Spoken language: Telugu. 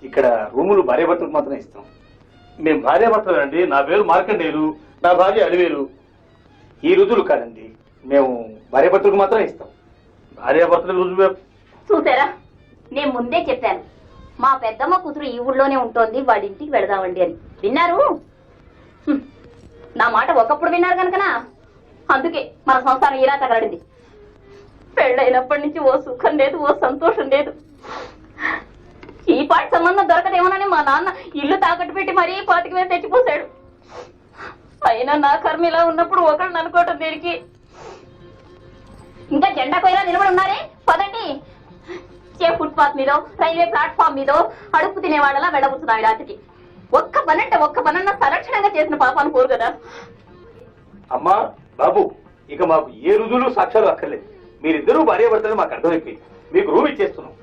ఇక్కడ రూములు భార్యాభర్తలకు మాత్రమే ఇస్తాం. మేము భార్యాభర్తలండి. నా పేరు మార్కండేయులు, నా భార్య అలివేలు. ఈ రుజువులు కాదండి, మేము భార్యాభర్తలకు మాత్రమే ఇస్తాం. భార్యాభర్తల రుజువు చూసారా, నేను ముందే చెప్పాను మా పెద్దమ్మ కూతురు ఈ ఊళ్ళోనే ఉంటోంది, వాడి ఇంటికి వెళదామండి అని. విన్నారు? నా మాట ఒకప్పుడు విన్నారు కనుకనా, అందుకే మన సంసారం ఇలా తగలడింది. పెళ్ళైనప్పటి నుంచి ఓ సుఖం లేదు, ఓ సంతోషం లేదు. ఈ పాటి సంబంధం దొరకదేమోనని మా నాన్న ఇల్లు తాకట్టు పెట్టి మరీ 25,000 తెచ్చిపోసాడు. అయినా నా కర్మ ఇలా ఉన్నప్పుడు ఒకళ్ళు అనుకోవటం దేనికి? ఇంకా జెండా కొయ్యలా నిలబడి ఉన్నారే, పదండి. ఏ ఫుట్పాత్ మీదో రైల్వే ప్లాట్ఫామ్ మీదో అడుపు తినేవాళ్ళలా వెళ్ళబుతున్నాయి రాత్రికి. ఒక్క పనన్నా సంరక్షణంగా చేసిన పాపాను కోరు కదా. అమ్మా బాబు, ఇక మాకు ఏ రుజువులు సాక్ష్యాలు అక్కర్లేదు. మీరిద్దరూ భార్యాభర్తలు మాకు అర్థమైపోయింది. మీకు రూమ్ ఇచ్చేస్తున్నాం.